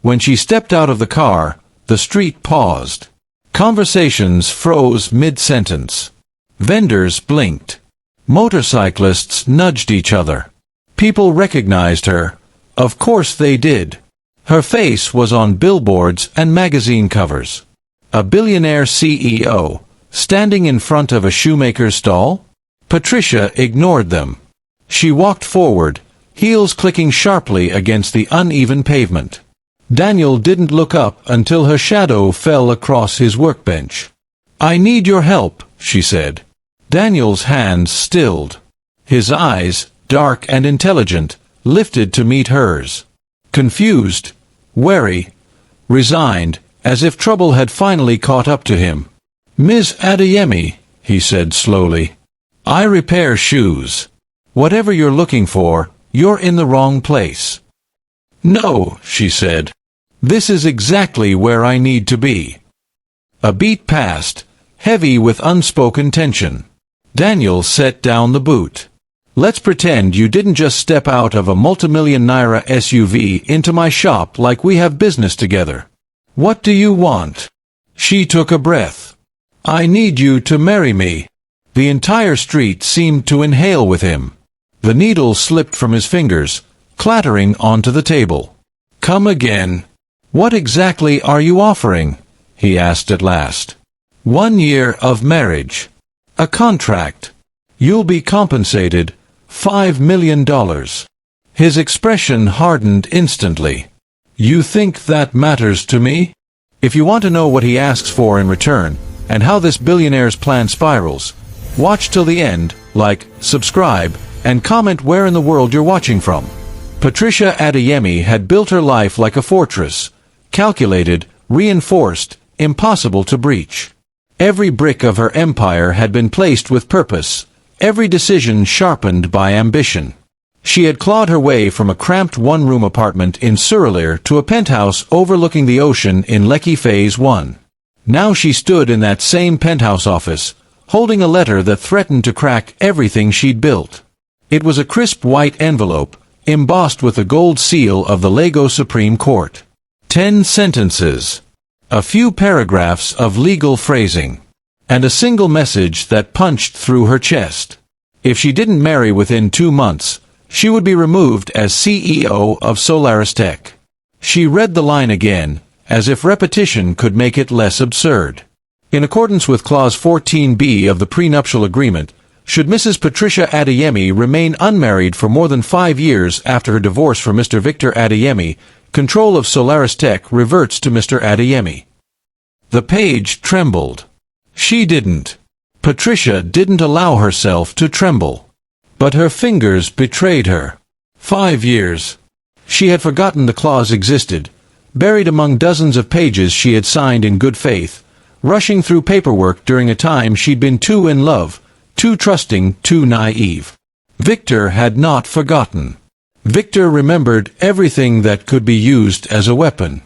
When she stepped out of the car, the street paused. Conversations froze mid-sentence. Vendors blinked. Motorcyclists nudged each other. People recognized her. Of course they did. Her face was on billboards and magazine covers. A billionaire CEO, standing in front of a shoemaker's stall? Patricia ignored them. She walked forward, heels clicking sharply against the uneven pavement. Daniel didn't look up until her shadow fell across his workbench. "I need your help," she said. Daniel's hands stilled. His eyes, dark and intelligent, lifted to meet hers. Confused, wary, resigned, as if trouble had finally caught up to him. "Ms. Adeyemi," he said slowly, "I repair shoes. Whatever you're looking for, you're in the wrong place." "No," she said. "This is exactly where I need to be." A beat passed, heavy with unspoken tension. Daniel set down the boot. "Let's pretend you didn't just step out of a multimillion naira SUV into my shop like we have business together. What do you want?" She took a breath. "I need you to marry me." The entire street seemed to inhale with him. The needle slipped from his fingers, clattering onto the table. "Come again. What exactly are you offering?" he asked at last. "1 year of marriage. A contract. You'll be compensated $5 million. His expression hardened instantly. "You think that matters to me?" If you want to know what he asks for in return, and how this billionaire's plan spirals, watch till the end, like, subscribe, and comment where in the world you're watching from. Patricia Adeyemi had built her life like a fortress, calculated, reinforced, impossible to breach. Every brick of her empire had been placed with purpose, every decision sharpened by ambition. She had clawed her way from a cramped one-room apartment in Surulere to a penthouse overlooking the ocean in Lekki Phase 1. Now she stood in that same penthouse office, holding a letter that threatened to crack everything she'd built. It was a crisp white envelope, embossed with the gold seal of the Lagos Supreme Court. 10 sentences. A few paragraphs of legal phrasing. And a single message that punched through her chest. If she didn't marry within 2 months, she would be removed as CEO of Solaris Tech. She read the line again, as if repetition could make it less absurd. In accordance with Clause 14b of the prenuptial agreement, should Mrs. Patricia Adeyemi remain unmarried for more than 5 years after her divorce from Mr. Victor Adeyemi, control of Solaris Tech reverts to Mr. Adeyemi. The page trembled. She didn't. Patricia didn't allow herself to tremble. But her fingers betrayed her. 5 years. She had forgotten the clause existed, buried among dozens of pages she had signed in good faith, rushing through paperwork during a time she'd been too in love, too trusting, too naive. Victor had not forgotten. Victor remembered everything that could be used as a weapon.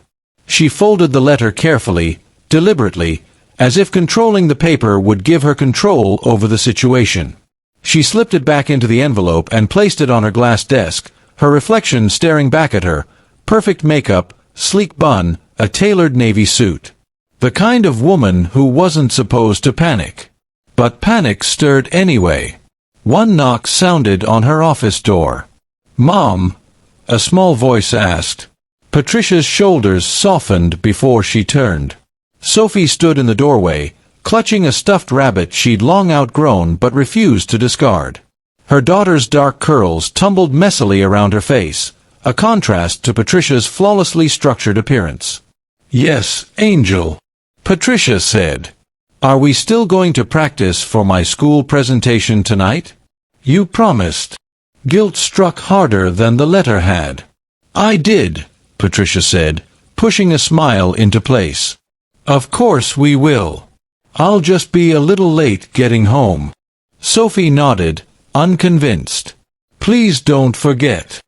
She folded the letter carefully, deliberately, as if controlling the paper would give her control over the situation. She slipped it back into the envelope and placed it on her glass desk, her reflection staring back at her, perfect makeup, sleek bun, a tailored navy suit. The kind of woman who wasn't supposed to panic. But panic stirred anyway. One knock sounded on her office door. "Mom?" a small voice asked. Patricia's shoulders softened before she turned. Sophie stood in the doorway, clutching a stuffed rabbit she'd long outgrown but refused to discard. Her daughter's dark curls tumbled messily around her face, a contrast to Patricia's flawlessly structured appearance. "Yes, Angel," Patricia said. "Are we still going to practice for my school presentation tonight? You promised." Guilt struck harder than the letter had. "I did," Patricia said, pushing a smile into place. "Of course we will. I'll just be a little late getting home." Sophie nodded, unconvinced. "Please don't forget."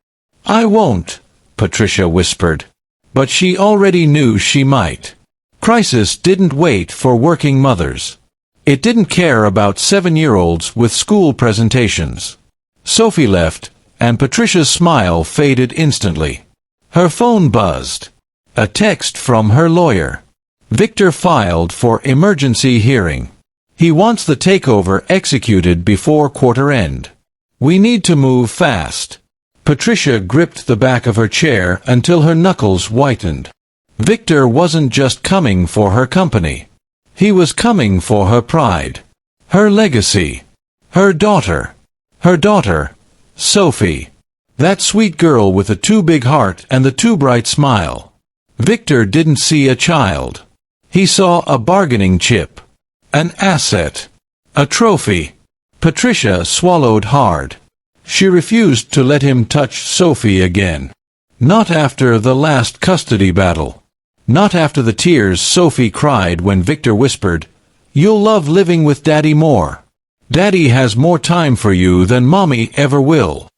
"I won't," Patricia whispered. But she already knew she might. Crisis didn't wait for working mothers. It didn't care about 7-year-olds with school presentations. Sophie left, and Patricia's smile faded instantly. Her phone buzzed. A text from her lawyer. Victor filed for emergency hearing. He wants the takeover executed before quarter end. We need to move fast. Patricia gripped the back of her chair until her knuckles whitened. Victor wasn't just coming for her company. He was coming for her pride. Her legacy. Her daughter. Her daughter, Sophie. That sweet girl with the too big heart and the too bright smile. Victor didn't see a child. He saw a bargaining chip. An asset. A trophy. Patricia swallowed hard. She refused to let him touch Sophie again. Not after the last custody battle. Not after the tears Sophie cried when Victor whispered, "You'll love living with Daddy more. Daddy has more time for you than Mommy ever will."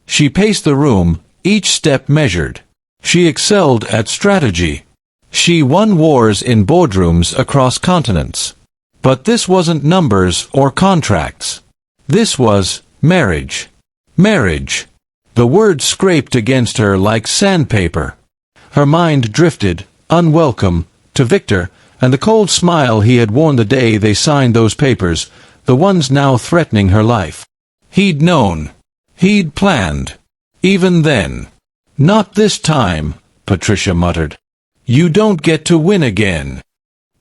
She paced the room, each step measured. She excelled at strategy. She won wars in boardrooms across continents. But this wasn't numbers or contracts. This was marriage. Marriage. The word scraped against her like sandpaper. Her mind drifted, unwelcome, to Victor, and the cold smile he had worn the day they signed those papers, the ones now threatening her life. He'd known. He'd planned. Even then. "Not this time," Patricia muttered. "You don't get to win again."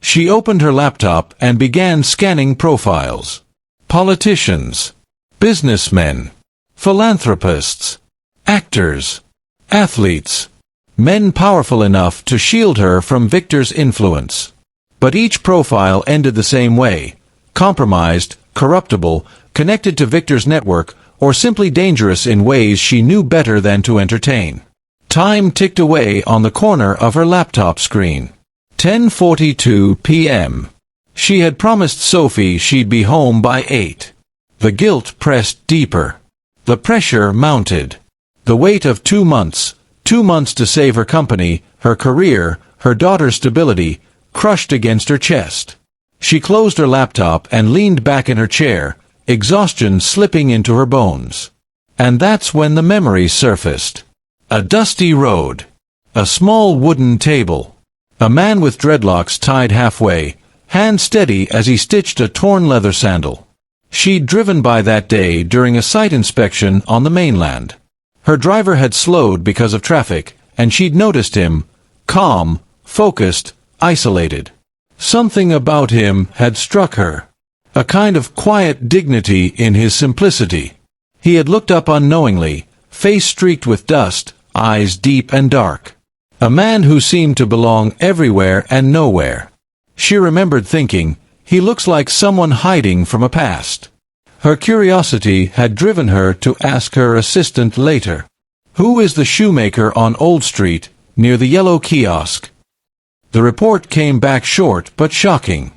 She opened her laptop and began scanning profiles. Politicians. Businessmen. Philanthropists. Actors. Athletes. Men powerful enough to shield her from Victor's influence. But each profile ended the same way. Compromised, corruptible, connected to Victor's network, or simply dangerous in ways she knew better than to entertain. Time ticked away on the corner of her laptop screen. 10:42 p.m. She had promised Sophie she'd be home by 8. The guilt pressed deeper. The pressure mounted. The weight of 2 months, 2 months to save her company, her career, her daughter's stability, crushed against her chest. She closed her laptop and leaned back in her chair, exhaustion slipping into her bones. And that's when the memory surfaced. A dusty road. A small wooden table. A man with dreadlocks tied halfway, hand steady as he stitched a torn leather sandal. She'd driven by that day during a site inspection on the mainland. Her driver had slowed because of traffic, and she'd noticed him, calm, focused, isolated. Something about him had struck her. A kind of quiet dignity in his simplicity. He had looked up unknowingly, face streaked with dust, eyes deep and dark. A man who seemed to belong everywhere and nowhere. She remembered thinking, he looks like someone hiding from a past. Her curiosity had driven her to ask her assistant later. "Who is the shoemaker on Old Street, near the yellow kiosk?" The report came back short but shocking.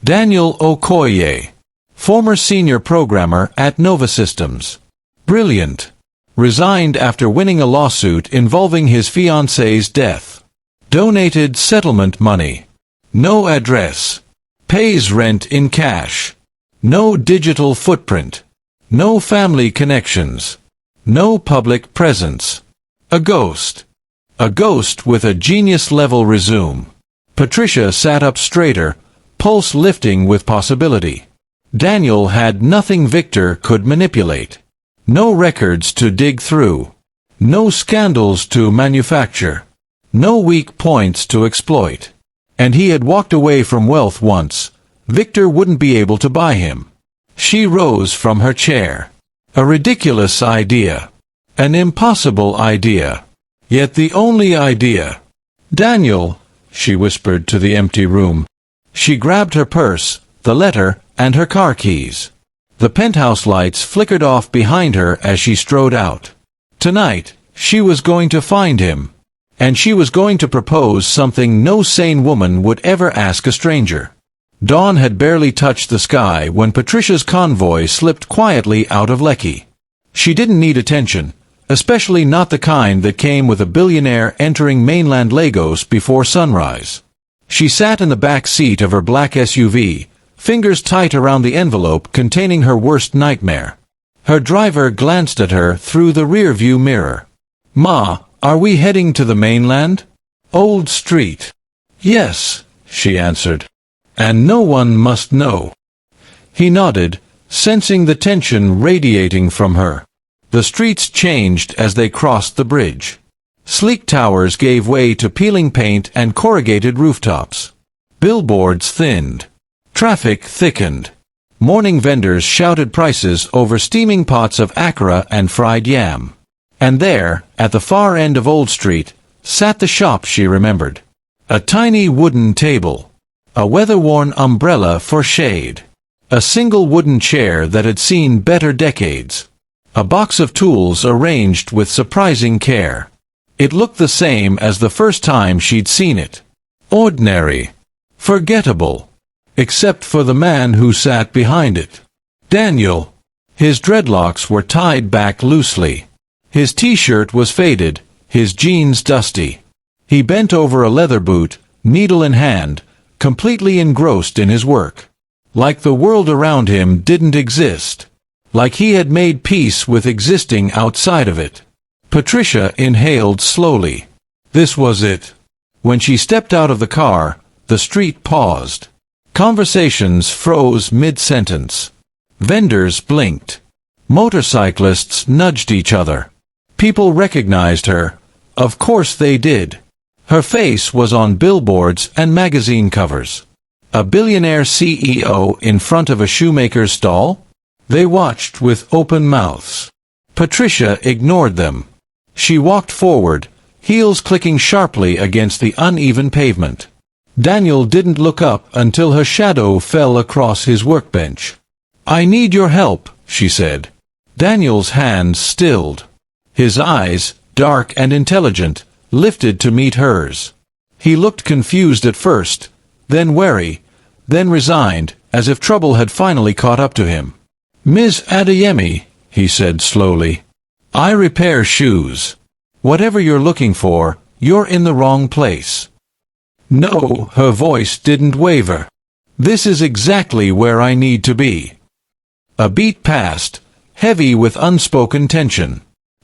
Daniel Okoye, former senior programmer at Nova Systems. Brilliant. Resigned after winning a lawsuit involving his fiancée's death. Donated settlement money. No address. Pays rent in cash. No digital footprint. No family connections. No public presence. A ghost. A ghost with a genius-level resume. Patricia sat up straighter, pulse lifting with possibility. Daniel had nothing Victor could manipulate. No records to dig through. No scandals to manufacture. No weak points to exploit. And he had walked away from wealth once. Victor wouldn't be able to buy him. She rose from her chair. A ridiculous idea. An impossible idea. Yet the only idea. "Daniel," she whispered to the empty room. She grabbed her purse, the letter, and her car keys. The penthouse lights flickered off behind her as she strode out. Tonight, she was going to find him. And she was going to propose something no sane woman would ever ask a stranger. Dawn had barely touched the sky when Patricia's convoy slipped quietly out of Lekki. She didn't need attention, especially not the kind that came with a billionaire entering mainland Lagos before sunrise. She sat in the back seat of her black SUV, fingers tight around the envelope containing her worst nightmare. Her driver glanced at her through the rear-view mirror. "Ma, are we heading to the mainland?" Old Street. Yes, she answered. And no one must know. He nodded, sensing the tension radiating from her. The streets changed as they crossed the bridge. Sleek towers gave way to peeling paint and corrugated rooftops. Billboards thinned. Traffic thickened. Morning vendors shouted prices over steaming pots of akara and fried yam. And there, at the far end of Old Street, sat the shop she remembered. A tiny wooden table. A weather-worn umbrella for shade. A single wooden chair that had seen better decades. A box of tools arranged with surprising care. It looked the same as the first time she'd seen it. Ordinary. Forgettable. Except for the man who sat behind it. Daniel. His dreadlocks were tied back loosely. His t-shirt was faded, his jeans dusty. He bent over a leather boot, needle in hand, completely engrossed in his work. Like the world around him didn't exist. Like he had made peace with existing outside of it. Patricia inhaled slowly. This was it. When she stepped out of the car, the street paused. Conversations froze mid-sentence. Vendors blinked. Motorcyclists nudged each other. People recognized her. Of course they did. Her face was on billboards and magazine covers. A billionaire CEO in front of a shoemaker's stall? They watched with open mouths. Patricia ignored them. She walked forward, heels clicking sharply against the uneven pavement. Daniel didn't look up until her shadow fell across his workbench. "I need your help," she said. Daniel's hands stilled. His eyes, dark and intelligent, lifted to meet hers. He looked confused at first, then wary, then resigned, as if trouble had finally caught up to him. "Ms. Adeyemi," he said slowly, "I repair shoes. Whatever you're looking for, you're in the wrong place." "No," her voice didn't waver. "This is exactly where I need to be." A beat passed, heavy with unspoken tension.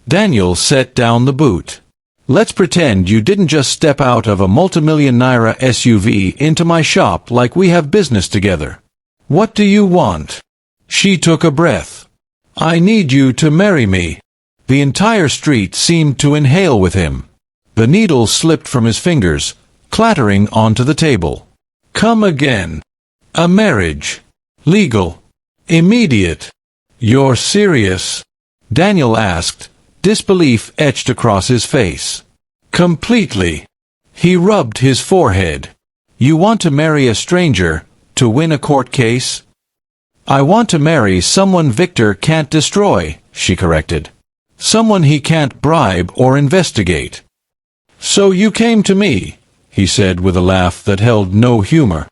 Daniel set down the boot. "Let's pretend you didn't just step out of a multimillion naira SUV into my shop like we have business together. What do you want?" She took a breath. "I need you to marry me." The entire street seemed to inhale with him. The needle slipped from his fingers, clattering onto the table. "Come again. A marriage. Legal. Immediate. You're serious?" Daniel asked, disbelief etched across his face. "Completely." He rubbed his forehead. "You want to marry a stranger, to win a court case?" "I want to marry someone Victor can't destroy," she corrected. "Someone he can't bribe or investigate." "So you came to me," he said with a laugh that held no humor.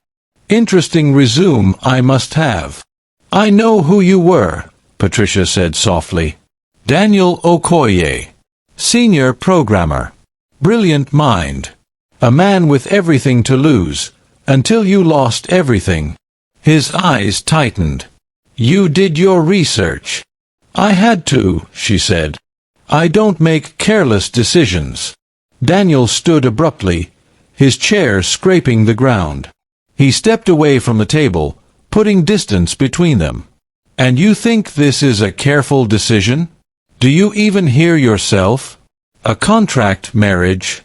"Interesting resume I must have." "I know who you were," Patricia said softly. "Daniel Okoye. Senior programmer. Brilliant mind. A man with everything to lose, until you lost everything." His eyes tightened. "You did your research." "I had to," she said. "I don't make careless decisions." Daniel stood abruptly, his chair scraping the ground. He stepped away from the table, putting distance between them. "And you think this is a careful decision? Do you even hear yourself? A contract marriage?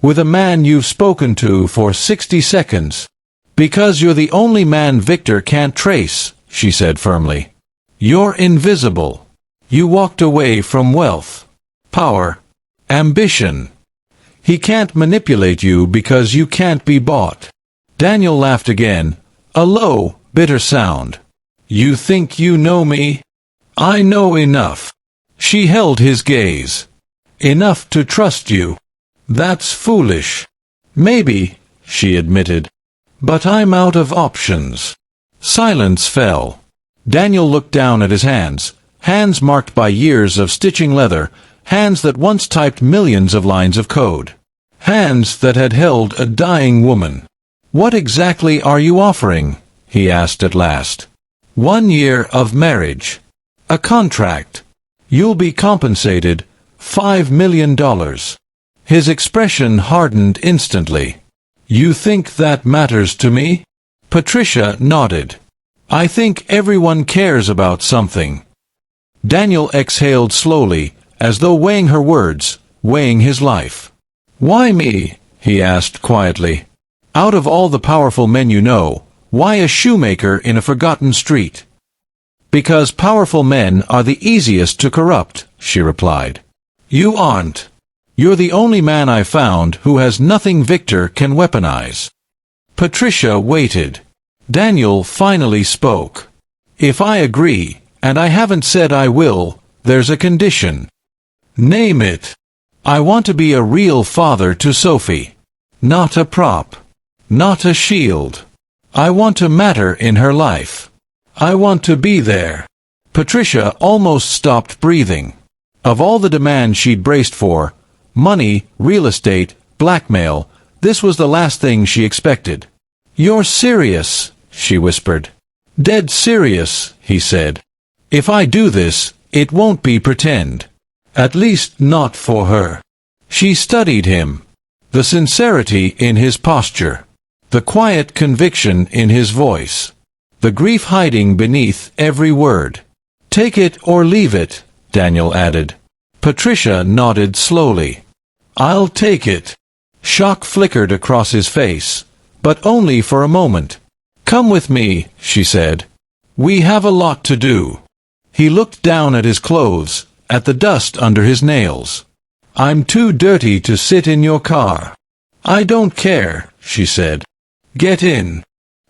With a man you've spoken to for 60 seconds? Because you're the only man Victor can't trace," she said firmly. "You're invisible. You walked away from wealth, power, ambition. He can't manipulate you because you can't be bought." Daniel laughed again, a low, bitter sound. "You think you know me? I know enough." She held his gaze. "Enough to trust you. That's foolish." "Maybe," she admitted. "But I'm out of options." Silence fell. Daniel looked down at his hands, hands marked by years of stitching leather, hands that once typed millions of lines of code. Hands that had held a dying woman. "What exactly are you offering?" he asked at last. 1 year of marriage. A contract. You'll be compensated $5 million. His expression hardened instantly. "You think that matters to me?" Patricia nodded. "I think everyone cares about something." Daniel exhaled slowly, as though weighing her words, weighing his life. "Why me?" he asked quietly. "Out of all the powerful men you know, why a shoemaker in a forgotten street?" "Because powerful men are the easiest to corrupt," she replied. "You aren't. You're the only man I've found who has nothing Victor can weaponize." Patricia waited. Daniel finally spoke. "If I agree, and I haven't said I will, there's a condition." "Name it." "I want to be a real father to Sophie. Not a prop. Not a shield. I want to matter in her life. I want to be there." Patricia almost stopped breathing. Of all the demands she'd braced for, money, real estate, blackmail, this was the last thing she expected. "You're serious," she whispered. "Dead serious," he said. "If I do this, it won't be pretend. At least not for her." She studied him. The sincerity in his posture. The quiet conviction in his voice. The grief hiding beneath every word. "Take it or leave it," Daniel added. Patricia nodded slowly. "I'll take it." Shock flickered across his face, but only for a moment. "Come with me," she said. "We have a lot to do." He looked down at his clothes, at the dust under his nails. "I'm too dirty to sit in your car." "I don't care," she said. "Get in."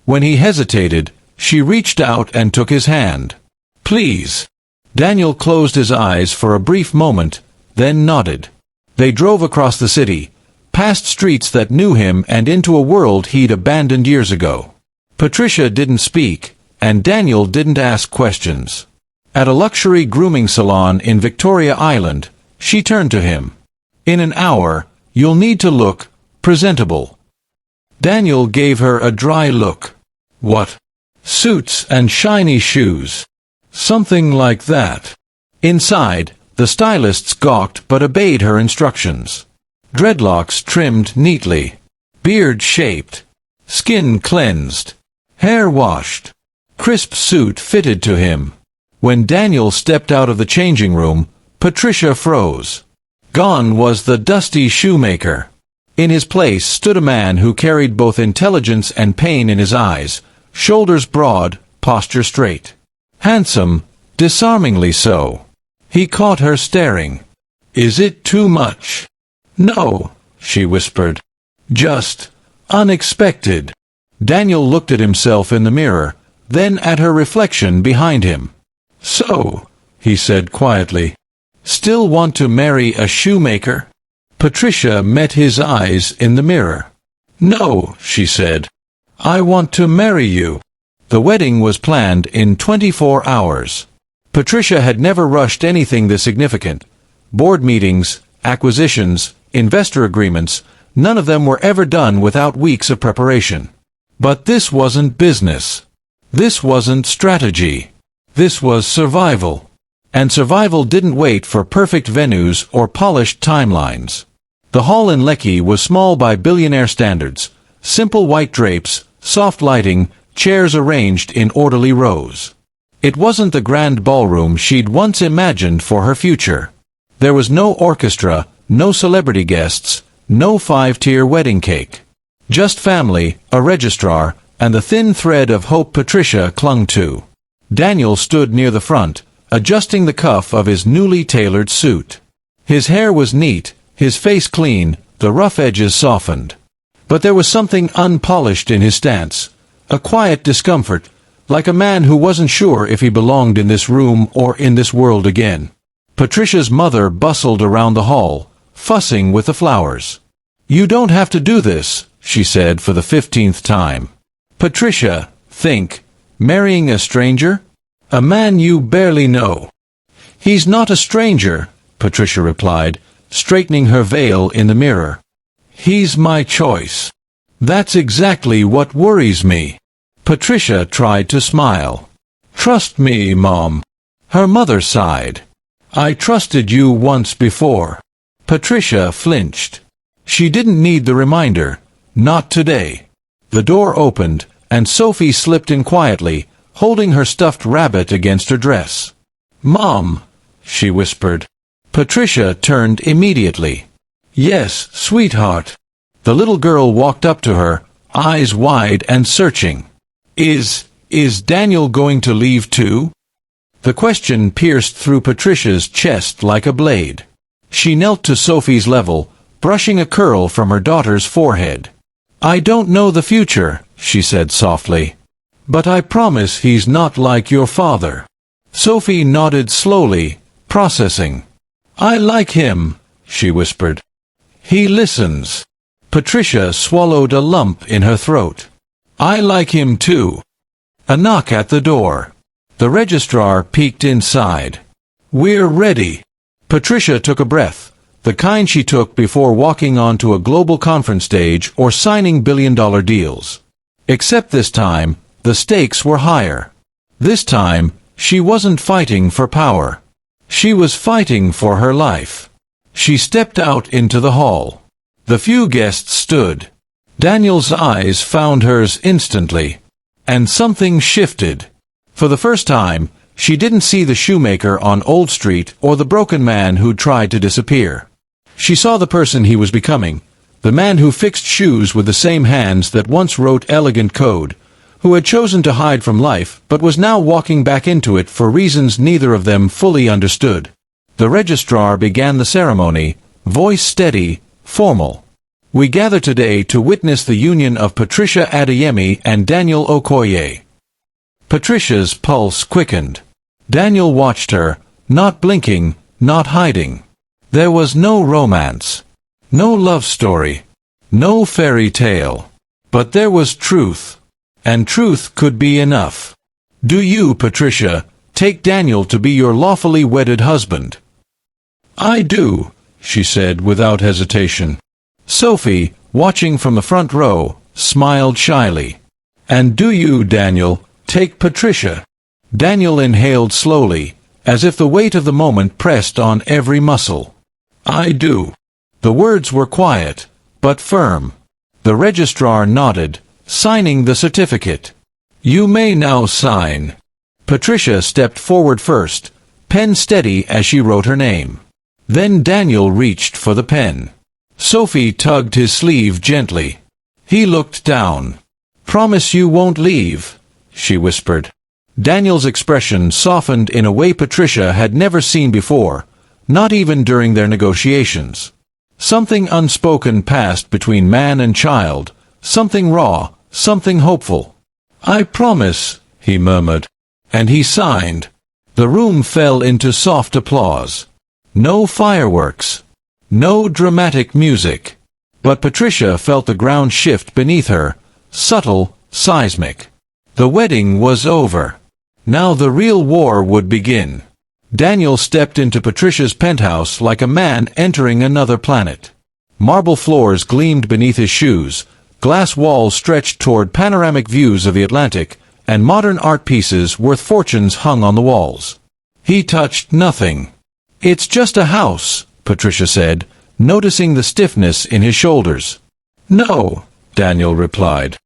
When he hesitated, she reached out and took his hand. "Please." Daniel closed his eyes for a brief moment, then nodded. They drove across the city, past streets that knew him and into a world he'd abandoned years ago. Patricia didn't speak, and Daniel didn't ask questions. At a luxury grooming salon in Victoria Island, she turned to him. "In an hour, you'll need to look presentable." Daniel gave her a dry look. "What?" "Suits and shiny shoes." "Something like that." Inside, the stylists gawked but obeyed her instructions. Dreadlocks trimmed neatly. Beard shaped. Skin cleansed. Hair washed. Crisp suit fitted to him. When Daniel stepped out of the changing room, Patricia froze. Gone was the dusty shoemaker. In his place stood a man who carried both intelligence and pain in his eyes, shoulders broad, posture straight. Handsome, disarmingly so. He caught her staring. "Is it too much?" "No," she whispered. "Just unexpected." Daniel looked at himself in the mirror, then at her reflection behind him. "So," he said quietly, "still want to marry a shoemaker?" Patricia met his eyes in the mirror. "No," she said. "I want to marry you." The wedding was planned in 24 hours. Patricia had never rushed anything this significant. Board meetings, acquisitions, investor agreements, none of them were ever done without weeks of preparation. But this wasn't business. This wasn't strategy. This was survival. And survival didn't wait for perfect venues or polished timelines. The hall in Lekki was small by Billionaire standards. Simple white drapes, soft lighting, chairs arranged in orderly rows. It wasn't the grand ballroom she'd once imagined for her future. There was no orchestra, no celebrity guests, no 5-tier wedding cake. Just family, a registrar, and the thin thread of hope Patricia clung to. Daniel stood near the front, adjusting the cuff of his newly tailored suit. His hair was neat, his face clean, the rough edges softened. But there was something unpolished in his stance, a quiet discomfort, like a man who wasn't sure if he belonged in this room or in this world again. Patricia's mother bustled around the hall, fussing with the flowers. "You don't have to do this," she said for the 15th time. "Patricia, think, marrying a stranger? A man you barely know." "He's not a stranger," Patricia replied, straightening her veil in the mirror. "He's my choice. That's exactly what worries me." Patricia tried to smile. "Trust me, Mom." Her mother sighed. "I trusted you once before." Patricia flinched. She didn't need the reminder. Not today. The door opened, and Sophie slipped in quietly, holding her stuffed rabbit against her dress. "Mom," she whispered. Patricia turned immediately. "Yes, sweetheart." The little girl walked up to her, eyes wide and searching. Is Daniel going to leave too?" The question pierced through Patricia's chest like a blade. She knelt to Sophie's level, brushing a curl from her daughter's forehead. "I don't know the future," she said softly. "But I promise he's not like your father." Sophie nodded slowly, processing. "I like him," she whispered. "He listens." Patricia swallowed a lump in her throat. "I like him too." A knock at the door. The registrar peeked inside. "We're ready." Patricia took a breath, the kind she took before walking onto a global conference stage or signing billion-dollar deals. Except this time, the stakes were higher. This time, she wasn't fighting for power. She was fighting for her life. She stepped out into the hall. The few guests stood. Daniel's eyes found hers instantly. And something shifted. For the first time, she didn't see the shoemaker on Old Street or the broken man who'd tried to disappear. She saw the person he was becoming, the man who fixed shoes with the same hands that once wrote elegant code, who had chosen to hide from life but was now walking back into it for reasons neither of them fully understood. The registrar began the ceremony, voice steady, formal. "We gather today to witness the union of Patricia Adeyemi and Daniel Okoye." Patricia's pulse quickened. Daniel watched her, not blinking, not hiding. There was no romance, no love story, no fairy tale. But there was truth. And truth could be enough. "Do you, Patricia, take Daniel to be your lawfully wedded husband?" "I do," she said without hesitation. Sophie, watching from the front row, smiled shyly. "And do you, Daniel, take Patricia?" Daniel inhaled slowly, as if the weight of the moment pressed on every muscle. "I do." The words were quiet, but firm. The registrar nodded, signing the certificate. "You may now sign." Patricia stepped forward first, pen steady as she wrote her name. Then Daniel reached for the pen. Sophie tugged his sleeve gently. He looked down. "Promise you won't leave," she whispered. Daniel's expression softened in a way Patricia had never seen before, not even during their negotiations. Something unspoken passed between man and child, something raw, something hopeful. "I promise," he murmured. And he signed. The room fell into soft applause. No fireworks. No dramatic music. But Patricia felt the ground shift beneath her, subtle, seismic. The wedding was over. Now the real war would begin. Daniel stepped into Patricia's penthouse like a man entering another planet. Marble floors gleamed beneath his shoes, glass walls stretched toward panoramic views of the Atlantic, and modern art pieces worth fortunes hung on the walls. He touched nothing. "It's just a house," Patricia said, noticing the stiffness in his shoulders. "No," Daniel replied.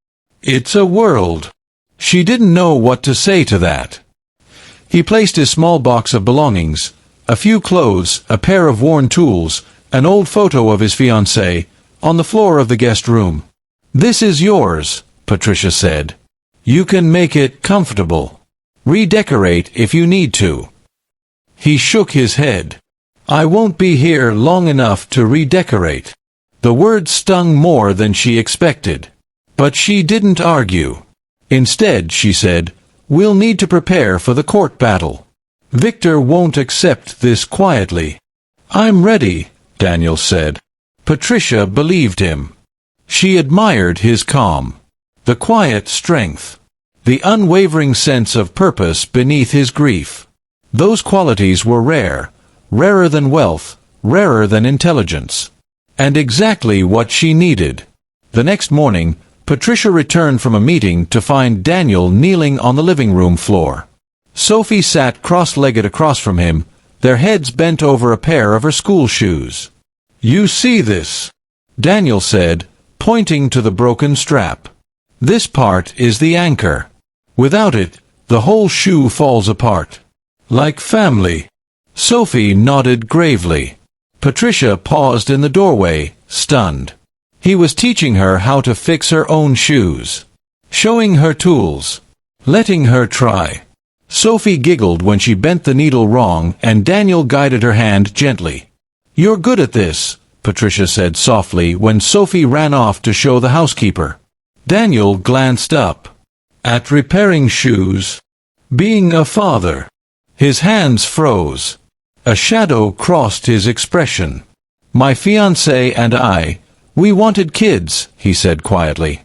"It's a world." She didn't know what to say to that. He placed his small box of belongings, a few clothes, a pair of worn tools, an old photo of his fiancée, on the floor of the guest room. "This is yours," Patricia said. "You can make it comfortable. Redecorate if you need to." He shook his head. "I won't be here long enough to redecorate." The word stung more than she expected. But she didn't argue. Instead, she said, "We'll need to prepare for the court battle. Victor won't accept this quietly." "I'm ready," Daniel said. Patricia believed him. She admired his calm, the quiet strength, the unwavering sense of purpose beneath his grief. Those qualities were rare, rarer than wealth, rarer than intelligence. And exactly what she needed. The next morning, Patricia returned from a meeting to find Daniel kneeling on the living room floor. Sophie sat cross-legged across from him, their heads bent over a pair of her school shoes. "You see this?" Daniel said, pointing to the broken strap. This part is the anchor. Without it, the whole shoe falls apart. Like family. Sophie nodded gravely. Patricia paused in the doorway, stunned. He was teaching her how to fix her own shoes. Showing her tools. Letting her try. Sophie giggled when she bent the needle wrong, and Daniel guided her hand gently. "You're good at this," Patricia said softly when Sophie ran off to show the housekeeper. Daniel glanced up. At repairing shoes. Being a father. His hands froze. A shadow crossed his expression. "My fiancé and I, we wanted kids," he said quietly.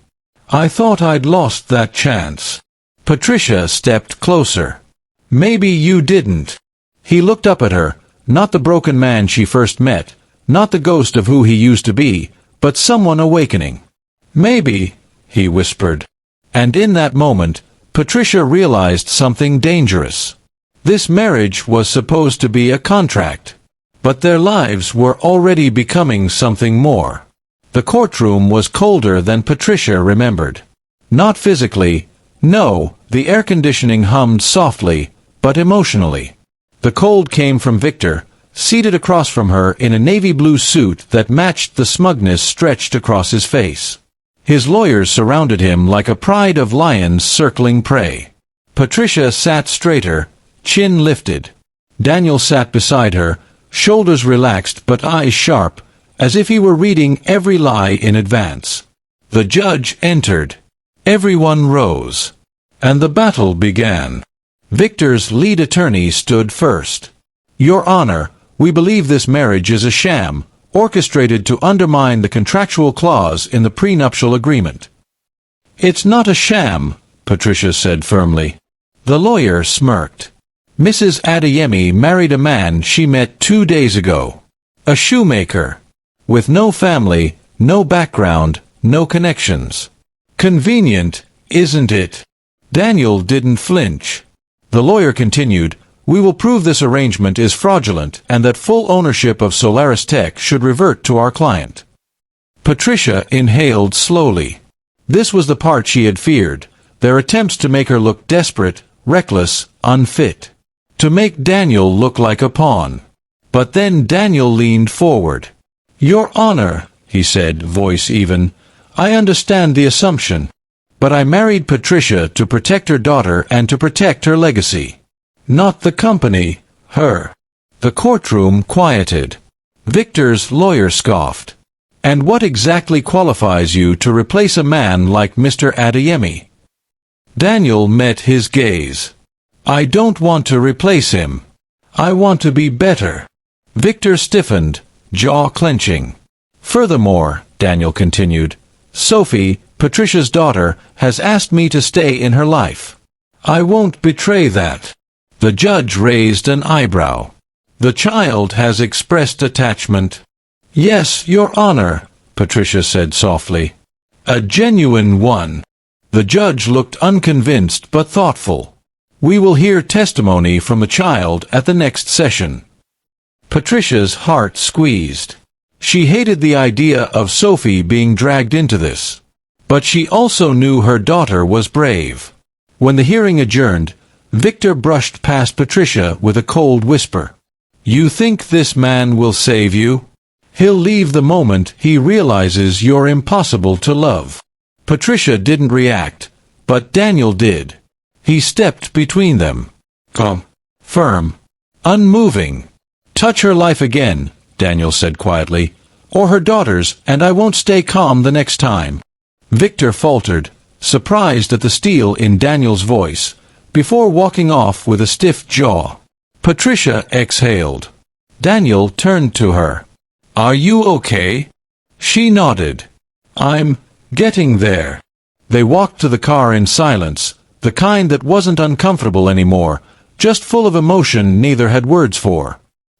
"I thought I'd lost that chance." Patricia stepped closer. "Maybe you didn't." He looked up at her, not the broken man she first met, not the ghost of who he used to be, but someone awakening. "Maybe," he whispered. And in that moment, Patricia realized something dangerous. This marriage was supposed to be a contract. But their lives were already becoming something more. The courtroom was colder than Patricia remembered. Not physically, no, the air conditioning hummed softly, but emotionally. The cold came from Victor, seated across from her in a navy blue suit that matched the smugness stretched across his face. His lawyers surrounded him like a pride of lions circling prey. Patricia sat straighter, chin lifted. Daniel sat beside her, shoulders relaxed but eyes sharp, as if he were reading every lie in advance. The judge entered. Everyone rose. And the battle began. Victor's lead attorney stood first. "Your Honor, we believe this marriage is a sham, orchestrated to undermine the contractual clause in the prenuptial agreement." "It's not a sham," Patricia said firmly. The lawyer smirked. "Mrs. Adeyemi married a man she met 2 days ago. A shoemaker. With no family, no background, no connections. Convenient, isn't it?" Daniel didn't flinch. The lawyer continued, "We will prove this arrangement is fraudulent and that full ownership of Solaris Tech should revert to our client." Patricia inhaled slowly. This was the part she had feared, their attempts to make her look desperate, reckless, unfit. To make Daniel look like a pawn. But then Daniel leaned forward. "Your Honor," he said, voice even, "I understand the assumption. But I married Patricia to protect her daughter and to protect her legacy. Not the company, her." The courtroom quieted. Victor's lawyer scoffed. "And what exactly qualifies you to replace a man like Mr. Adeyemi?" Daniel met his gaze. "I don't want to replace him. I want to be better." Victor stiffened, jaw clenching. "Furthermore," Daniel continued, "Sophie, Patricia's daughter, has asked me to stay in her life. I won't betray that." The judge raised an eyebrow. "The child has expressed attachment." "Yes, Your Honor," Patricia said softly. "A genuine one." The judge looked unconvinced but thoughtful. "We will hear testimony from the child at the next session." Patricia's heart squeezed. She hated the idea of Sophie being dragged into this. But she also knew her daughter was brave. When the hearing adjourned, Victor brushed past Patricia with a cold whisper. "You think this man will save you? He'll leave the moment he realizes you're impossible to love." Patricia didn't react, but Daniel did. He stepped between them. Calm, firm, unmoving. "Touch her life again," Daniel said quietly, "or her daughter's, and I won't stay calm the next time." Victor faltered, surprised at the steel in Daniel's voice, before walking off with a stiff jaw. Patricia exhaled. Daniel turned to her. "Are you okay?" She nodded. "I'm getting there." They walked to the car in silence, the kind that wasn't uncomfortable anymore, just full of emotion neither had words for.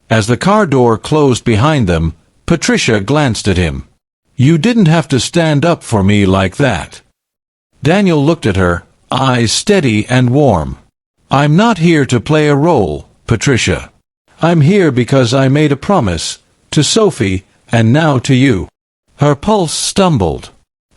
As the car door closed behind them, Patricia glanced at him. "You didn't have to stand up for me like that." Daniel looked at her, eyes steady and warm. "I'm not here to play a role, Patricia. I'm here because I made a promise, to Sophie, and now to you." Her pulse stumbled.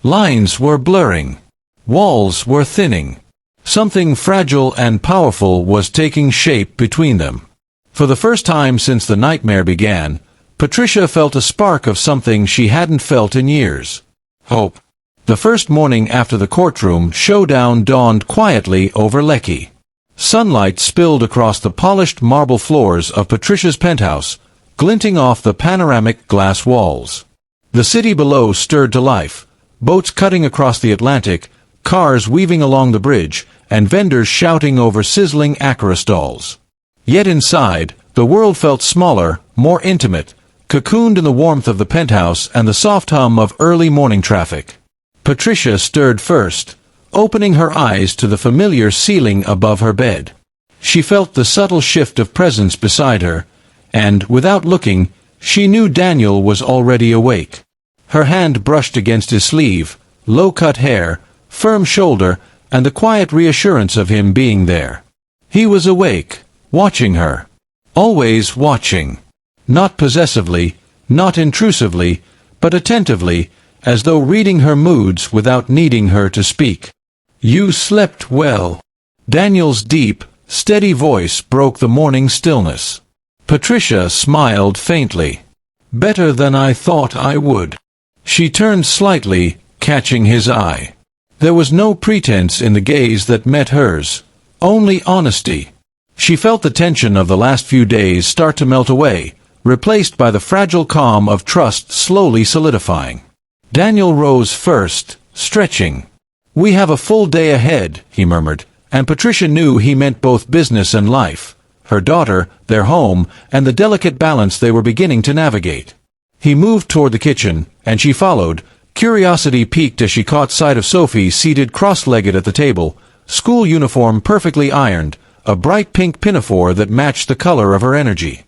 Lines were blurring. Walls were thinning. Something fragile and powerful was taking shape between them. For the first time since the nightmare began, Patricia felt a spark of something she hadn't felt in years. Hope. The first morning after the courtroom showdown dawned quietly over Lekki. Sunlight spilled across the polished marble floors of Patricia's penthouse, glinting off the panoramic glass walls. The city below stirred to life, boats cutting across the Atlantic, cars weaving along the bridge, and vendors shouting over sizzling akara stalls. Yet inside, the world felt smaller, more intimate, cocooned in the warmth of the penthouse and the soft hum of early morning traffic. Patricia stirred first, opening her eyes to the familiar ceiling above her bed. She felt the subtle shift of presence beside her, and, without looking, she knew Daniel was already awake. Her hand brushed against his sleeve, low-cut hair, firm shoulder, and the quiet reassurance of him being there. He was awake, watching her. Always watching. Not possessively, not intrusively, but attentively, as though reading her moods without needing her to speak. "You slept well." Daniel's deep, steady voice broke the morning stillness. Patricia smiled faintly. "Better than I thought I would." She turned slightly, catching his eye. There was no pretense in the gaze that met hers, only honesty. She felt the tension of the last few days start to melt away, replaced by the fragile calm of trust slowly solidifying. Daniel rose first, stretching. "We have a full day ahead," he murmured, and Patricia knew he meant both business and life, her daughter, their home, and the delicate balance they were beginning to navigate. He moved toward the kitchen, and she followed, curiosity piqued as she caught sight of Sophie seated cross-legged at the table, school uniform perfectly ironed, a bright pink pinafore that matched the color of her energy.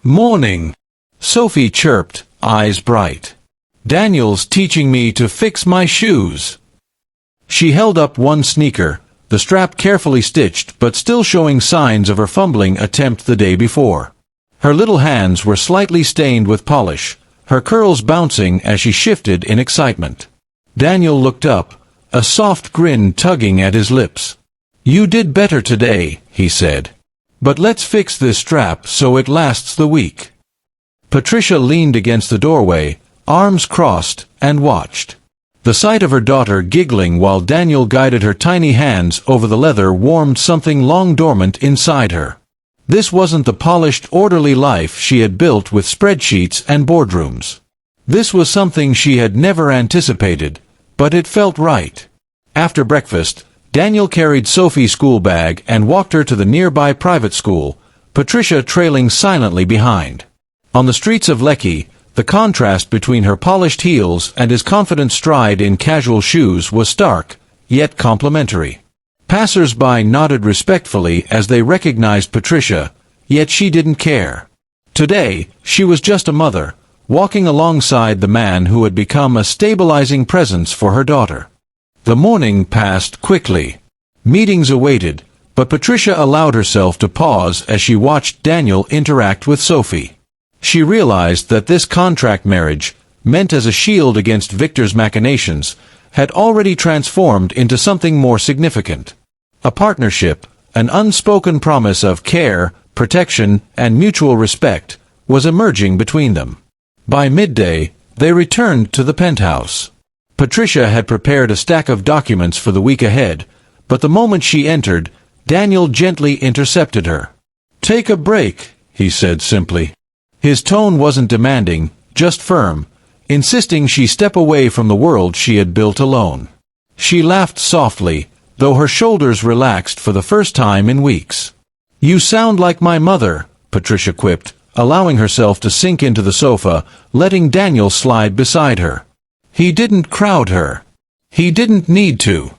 "Morning," Sophie chirped, eyes bright. "Daniel's teaching me to fix my shoes." She held up one sneaker, the strap carefully stitched but still showing signs of her fumbling attempt the day before. Her little hands were slightly stained with polish, her curls bouncing as she shifted in excitement. Daniel looked up, a soft grin tugging at his lips. "You did better today," he said. "But let's fix this strap so it lasts the week." Patricia leaned against the doorway, arms crossed, and watched. The sight of her daughter giggling while Daniel guided her tiny hands over the leather warmed something long dormant inside her. This wasn't the polished, orderly life she had built with spreadsheets and boardrooms. This was something she had never anticipated, but it felt right. After breakfast, Daniel carried Sophie's school bag and walked her to the nearby private school, Patricia trailing silently behind. On the streets of Lekki, the contrast between her polished heels and his confident stride in casual shoes was stark, yet complimentary. Passers-by nodded respectfully as they recognized Patricia, yet she didn't care. Today, she was just a mother, walking alongside the man who had become a stabilizing presence for her daughter. The morning passed quickly. Meetings awaited, but Patricia allowed herself to pause as she watched Daniel interact with Sophie. She realized that this contract marriage, meant as a shield against Victor's machinations, had already transformed into something more significant. A partnership, an unspoken promise of care, protection, and mutual respect, was emerging between them. By midday, they returned to the penthouse. Patricia had prepared a stack of documents for the week ahead, but the moment she entered, Daniel gently intercepted her. "Take a break," he said simply. His tone wasn't demanding, just firm, insisting she step away from the world she had built alone. She laughed softly, though her shoulders relaxed for the first time in weeks. "You sound like my mother," Patricia quipped, allowing herself to sink into the sofa, letting Daniel slide beside her. He didn't crowd her. He didn't need to.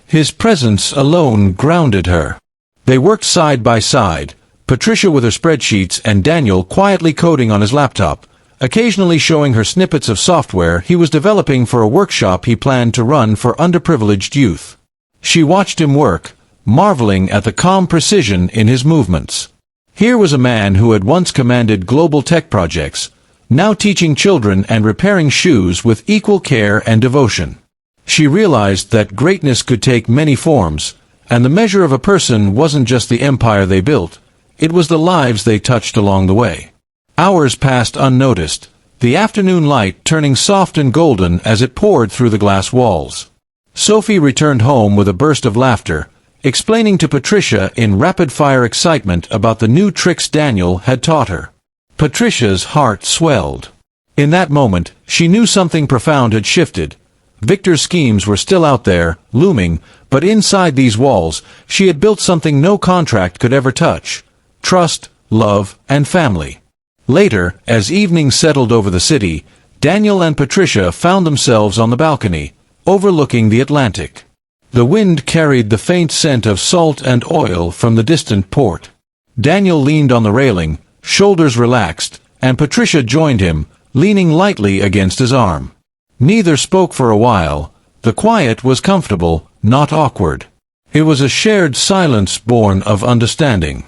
His presence alone grounded her. They worked side by side, Patricia with her spreadsheets and Daniel quietly coding on his laptop, occasionally showing her snippets of software he was developing for a workshop he planned to run for underprivileged youth. She watched him work, marveling at the calm precision in his movements. Here was a man who had once commanded global tech projects, now teaching children and repairing shoes with equal care and devotion. She realized that greatness could take many forms, and the measure of a person wasn't just the empire they built, it was the lives they touched along the way. Hours passed unnoticed, the afternoon light turning soft and golden as it poured through the glass walls. Sophie returned home with a burst of laughter, explaining to Patricia in rapid-fire excitement about the new tricks Daniel had taught her. Patricia's heart swelled. In that moment, she knew something profound had shifted. Victor's schemes were still out there, looming, but inside these walls, she had built something no contract could ever touch: trust, love, and family. Later, as evening settled over the city, Daniel and Patricia found themselves on the balcony, overlooking the Atlantic. The wind carried the faint scent of salt and oil from the distant port. Daniel leaned on the railing, shoulders relaxed, and Patricia joined him, leaning lightly against his arm. Neither spoke for a while. The quiet was comfortable, not awkward. It was a shared silence born of understanding.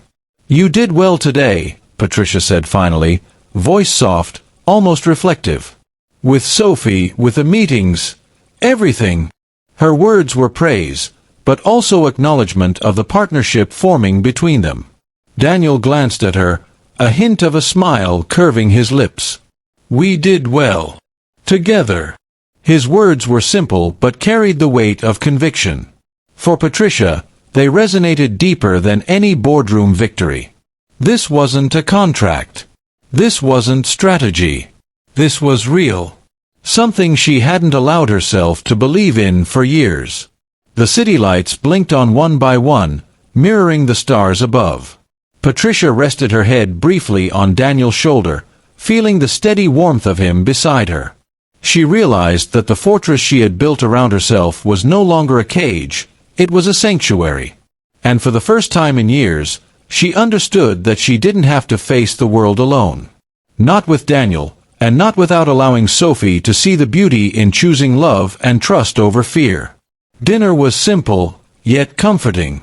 "You did well today," Patricia said finally, voice soft, almost reflective. "With Sophie, with the meetings, everything." Her words were praise, but also acknowledgement of the partnership forming between them. Daniel glanced at her, a hint of a smile curving his lips. "We did well. Together." His words were simple but carried the weight of conviction. For Patricia, they resonated deeper than any boardroom victory. This wasn't a contract. This wasn't strategy. This was real. Something she hadn't allowed herself to believe in for years. The city lights blinked on one by one, mirroring the stars above. Patricia rested her head briefly on Daniel's shoulder, feeling the steady warmth of him beside her. She realized that the fortress she had built around herself was no longer a cage, it was a sanctuary. And for the first time in years, she understood that she didn't have to face the world alone. Not with Daniel, and not without allowing Sophie to see the beauty in choosing love and trust over fear. Dinner was simple, yet comforting.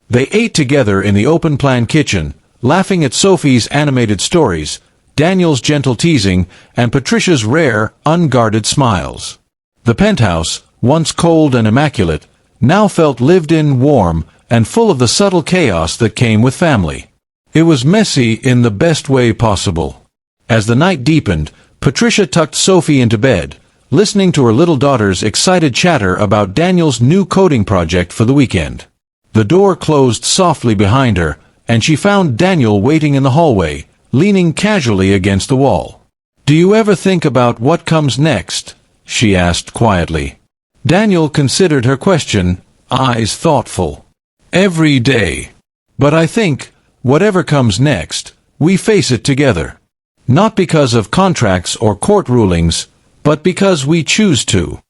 They ate together in the open-plan kitchen, laughing at Sophie's animated stories, Daniel's gentle teasing, and Patricia's rare, unguarded smiles. The penthouse, once cold and immaculate, now felt lived-in, warm, and full of the subtle chaos that came with family. It was messy in the best way possible. As the night deepened, Patricia tucked Sophie into bed, listening to her little daughter's excited chatter about Daniel's new coding project for the weekend. The door closed softly behind her, and she found Daniel waiting in the hallway, leaning casually against the wall. "Do you ever think about what comes next?" she asked quietly. Daniel considered her question, eyes thoughtful. "Every day. But I think, whatever comes next, we face it together. Not because of contracts or court rulings, but because we choose to."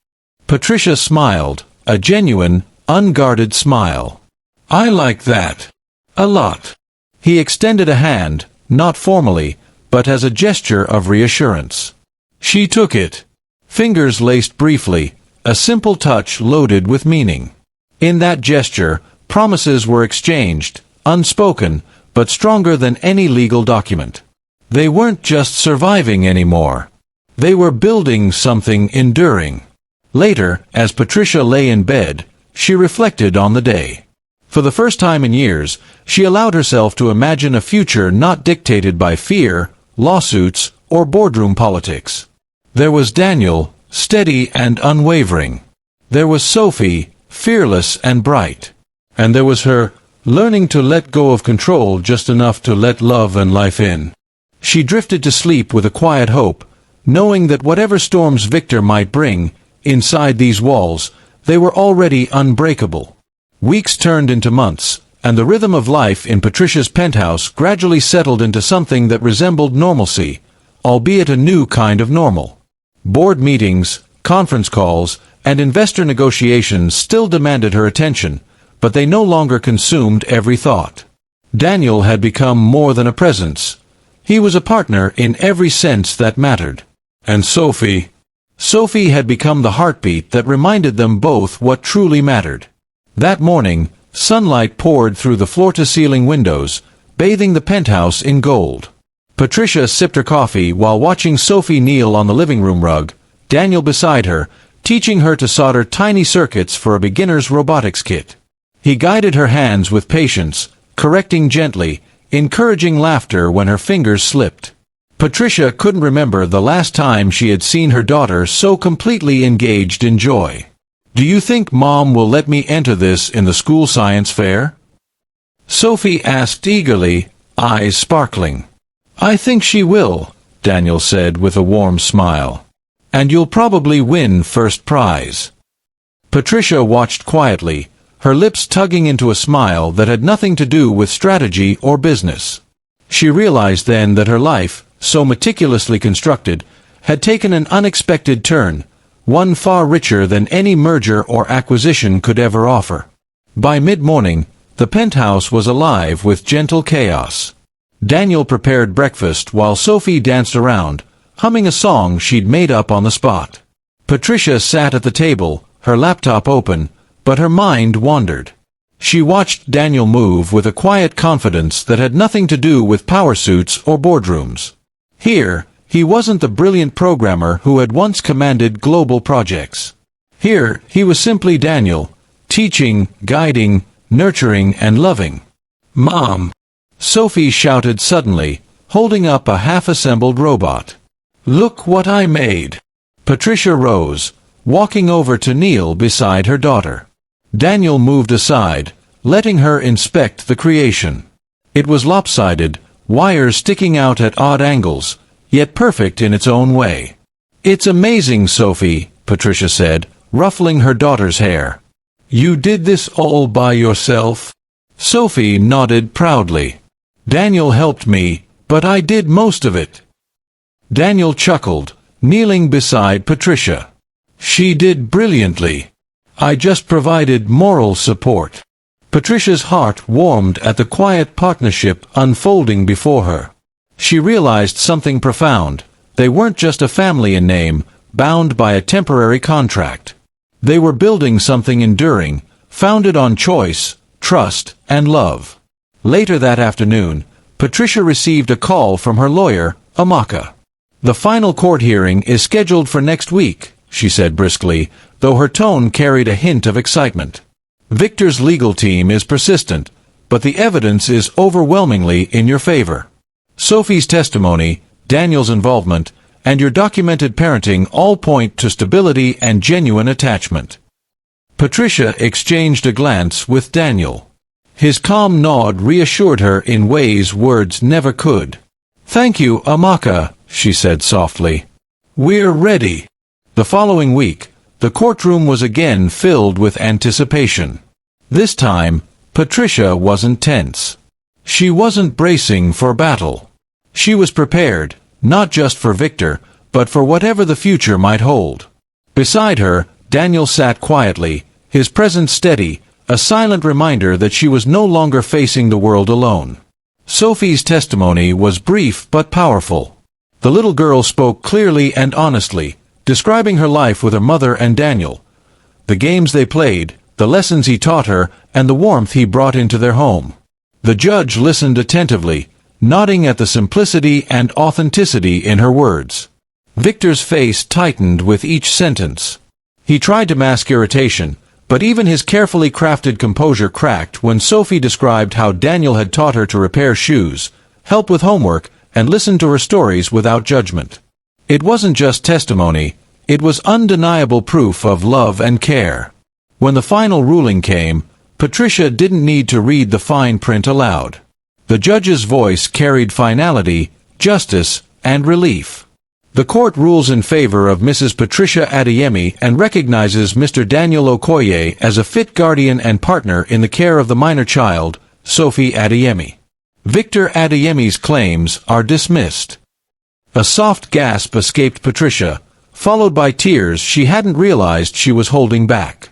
Patricia smiled, a genuine, unguarded smile. "I like that. A lot." He extended a hand, not formally, but as a gesture of reassurance. She took it. Fingers laced briefly, a simple touch loaded with meaning. In that gesture, promises were exchanged, unspoken, but stronger than any legal document. They weren't just surviving anymore. They were building something enduring. Later, as Patricia lay in bed, she reflected on the day. For the first time in years, she allowed herself to imagine a future not dictated by fear, lawsuits, or boardroom politics. There was Daniel, steady and unwavering. There was Sophie, fearless and bright. And there was her, learning to let go of control just enough to let love and life in. She drifted to sleep with a quiet hope, knowing that whatever storms Victor might bring, inside these walls, they were already unbreakable. Weeks turned into months, and the rhythm of life in Patricia's penthouse gradually settled into something that resembled normalcy, albeit a new kind of normal. Board meetings, conference calls, and investor negotiations still demanded her attention, but they no longer consumed every thought. Daniel had become more than a presence. He was a partner in every sense that mattered. And Sophie had become the heartbeat that reminded them both what truly mattered. That morning, sunlight poured through the floor-to-ceiling windows, bathing the penthouse in gold. Patricia sipped her coffee while watching Sophie kneel on the living room rug, Daniel beside her, teaching her to solder tiny circuits for a beginner's robotics kit. He guided her hands with patience, correcting gently, encouraging laughter when her fingers slipped. Patricia couldn't remember the last time she had seen her daughter so completely engaged in joy. "Do you think Mom will let me enter this in the school science fair?" Sophie asked eagerly, eyes sparkling. "I think she will," Daniel said with a warm smile. "And you'll probably win first prize." Patricia watched quietly, her lips tugging into a smile that had nothing to do with strategy or business. She realized then that her life, so meticulously constructed, had taken an unexpected turn, one far richer than any merger or acquisition could ever offer. By mid-morning, the penthouse was alive with gentle chaos. Daniel prepared breakfast while Sophie danced around, humming a song she'd made up on the spot. Patricia sat at the table, her laptop open, but her mind wandered. She watched Daniel move with a quiet confidence that had nothing to do with power suits or boardrooms. Here, he wasn't the brilliant programmer who had once commanded global projects. Here, he was simply Daniel, teaching, guiding, nurturing, and loving. "Mom!" Sophie shouted suddenly, holding up a half-assembled robot. "Look what I made!" Patricia rose, walking over to kneel beside her daughter. Daniel moved aside, letting her inspect the creation. It was lopsided, wires sticking out at odd angles, yet perfect in its own way. "It's amazing, Sophie," Patricia said, ruffling her daughter's hair. "You did this all by yourself?" Sophie nodded proudly. "Daniel helped me, but I did most of it." Daniel chuckled, kneeling beside Patricia. "She did brilliantly. I just provided moral support." Patricia's heart warmed at the quiet partnership unfolding before her. She realized something profound. They weren't just a family in name, bound by a temporary contract. They were building something enduring, founded on choice, trust, and love. Later that afternoon, Patricia received a call from her lawyer, Amaka. "The final court hearing is scheduled for next week," she said briskly, though her tone carried a hint of excitement. "Victor's legal team is persistent, but the evidence is overwhelmingly in your favor. Sophie's testimony, Daniel's involvement, and your documented parenting all point to stability and genuine attachment." Patricia exchanged a glance with Daniel. His calm nod reassured her in ways words never could. "Thank you, Amaka," she said softly. "We're ready." The following week, the courtroom was again filled with anticipation. This time, Patricia wasn't tense. She wasn't bracing for battle. She was prepared, not just for Victor, but for whatever the future might hold. Beside her, Daniel sat quietly, his presence steady, a silent reminder that she was no longer facing the world alone. Sophie's testimony was brief but powerful. The little girl spoke clearly and honestly, describing her life with her mother and Daniel, the games they played, the lessons he taught her, and the warmth he brought into their home. The judge listened attentively, nodding at the simplicity and authenticity in her words. Victor's face tightened with each sentence. He tried to mask irritation, but even his carefully crafted composure cracked when Sophie described how Daniel had taught her to repair shoes, help with homework, and listen to her stories without judgment. It wasn't just testimony, it was undeniable proof of love and care. When the final ruling came, Patricia didn't need to read the fine print aloud. The judge's voice carried finality, justice, and relief. The court rules in favor of Mrs. Patricia Adeyemi and recognizes Mr. Daniel Okoye as a fit guardian and partner in the care of the minor child, Sophie Adeyemi. Victor Adeyemi's claims are dismissed. A soft gasp escaped Patricia, followed by tears she hadn't realized she was holding back.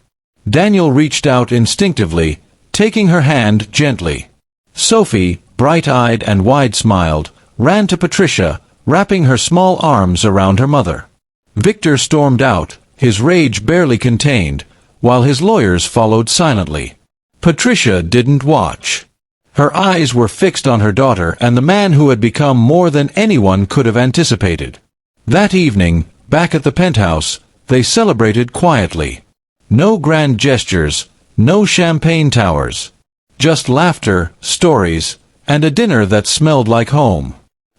Daniel reached out instinctively, taking her hand gently. Sophie, bright-eyed and wide-smiled, ran to Patricia, wrapping her small arms around her mother. Victor stormed out, his rage barely contained, while his lawyers followed silently. Patricia didn't watch. Her eyes were fixed on her daughter and the man who had become more than anyone could have anticipated. That evening, back at the penthouse, they celebrated quietly. No grand gestures, no champagne towers. Just laughter, stories, and a dinner that smelled like home.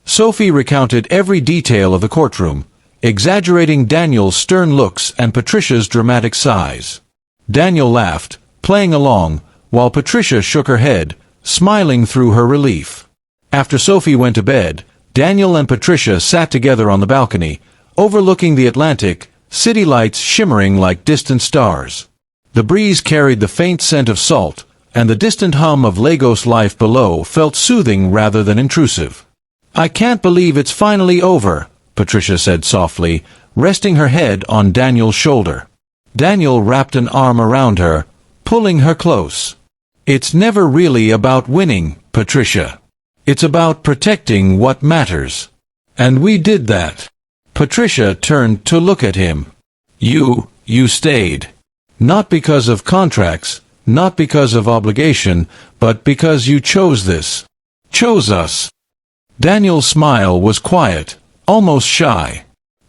Sophie recounted every detail of the courtroom, exaggerating Daniel's stern looks and Patricia's dramatic sighs. Daniel laughed, playing along, while Patricia shook her head, smiling through her relief. After Sophie went to bed, Daniel and Patricia sat together on the balcony, overlooking the Atlantic, city lights shimmering like distant stars. The breeze carried the faint scent of salt, and the distant hum of Lagos life below felt soothing rather than intrusive. "I can't believe it's finally over," Patricia said softly, resting her head on Daniel's shoulder. Daniel wrapped an arm around her, pulling her close. "It's never really about winning, Patricia. It's about protecting what matters. And we did that." Patricia turned to look at him. You stayed. Not because of contracts, not because of obligation, but because you chose this. Chose us." Daniel's smile was quiet, almost shy.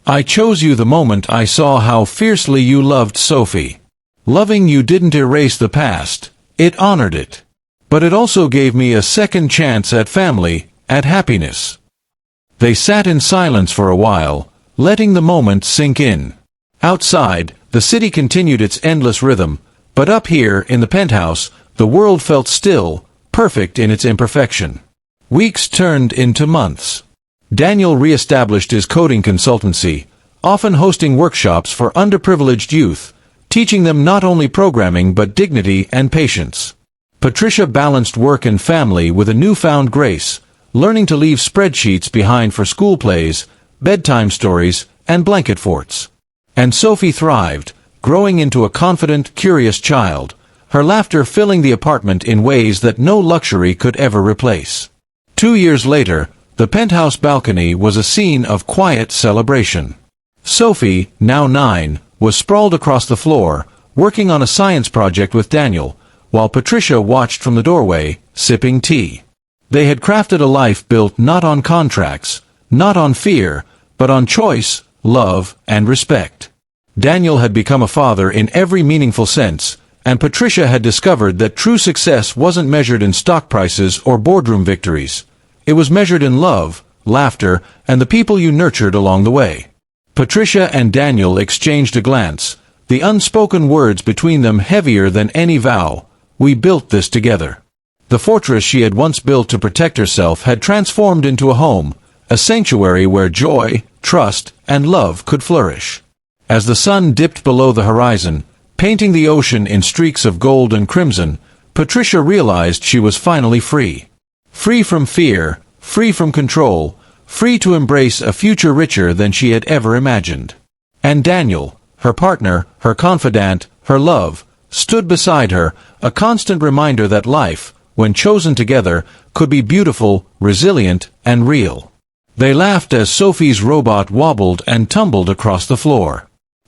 "I chose you the moment I saw how fiercely you loved Sophie. Loving you didn't erase the past, it honored it. But it also gave me a second chance at family, at happiness." They sat in silence for a while, letting the moment sink in. Outside, the city continued its endless rhythm, but up here, in the penthouse, the world felt still, perfect in its imperfection. Weeks turned into months. Daniel re-established his coding consultancy, often hosting workshops for underprivileged youth, teaching them not only programming but dignity and patience. Patricia balanced work and family with a newfound grace, learning to leave spreadsheets behind for school plays, bedtime stories, and blanket forts. And Sophie thrived, growing into a confident, curious child, her laughter filling the apartment in ways that no luxury could ever replace. 2 years later, the penthouse balcony was a scene of quiet celebration. Sophie, now 9, was sprawled across the floor, working on a science project with Daniel, while Patricia watched from the doorway, sipping tea. They had crafted a life built not on contracts, not on fear, but on choice, love, and respect. Daniel had become a father in every meaningful sense, and Patricia had discovered that true success wasn't measured in stock prices or boardroom victories. It was measured in love, laughter, and the people you nurtured along the way. Patricia and Daniel exchanged a glance, the unspoken words between them heavier than any vow. "We built this together." The fortress she had once built to protect herself had transformed into a home, a sanctuary where joy, trust, and love could flourish. As the sun dipped below the horizon, painting the ocean in streaks of gold and crimson, Patricia realized she was finally free. Free from fear, free from control, free to embrace a future richer than she had ever imagined. And Daniel, her partner, her confidant, her love, stood beside her, a constant reminder that life, when chosen together, could be beautiful, resilient, and real. They laughed as Sophie's robot wobbled and tumbled across the floor.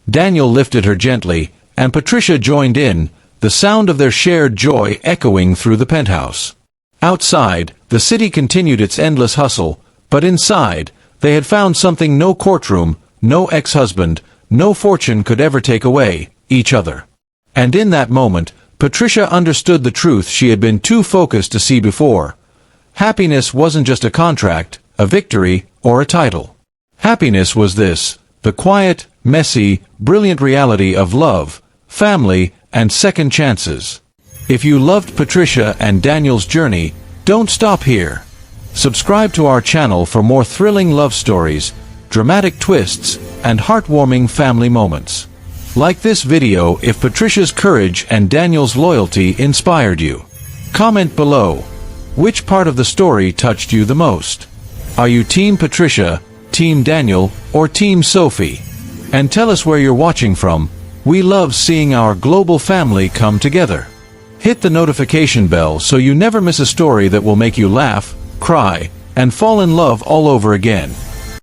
Daniel lifted her gently, and Patricia joined in, the sound of their shared joy echoing through the penthouse. Outside, the city continued its endless hustle, but inside, they had found something no courtroom, no ex-husband, no fortune could ever take away: each other. And in that moment, Patricia understood the truth she had been too focused to see before. Happiness wasn't just a contract, a victory, or a title. Happiness was this: the quiet, messy, brilliant reality of love, family, and second chances. If you loved Patricia and Daniel's journey, don't stop here. Subscribe to our channel for more thrilling love stories, dramatic twists, and heartwarming family moments. Like this video if Patricia's courage and Daniel's loyalty inspired you. Comment below. Which part of the story touched you the most? Are you Team Patricia, Team Daniel, or Team Sophie? And tell us where you're watching from. We love seeing our global family come together. Hit the notification bell so you never miss a story that will make you laugh, cry, and fall in love all over again.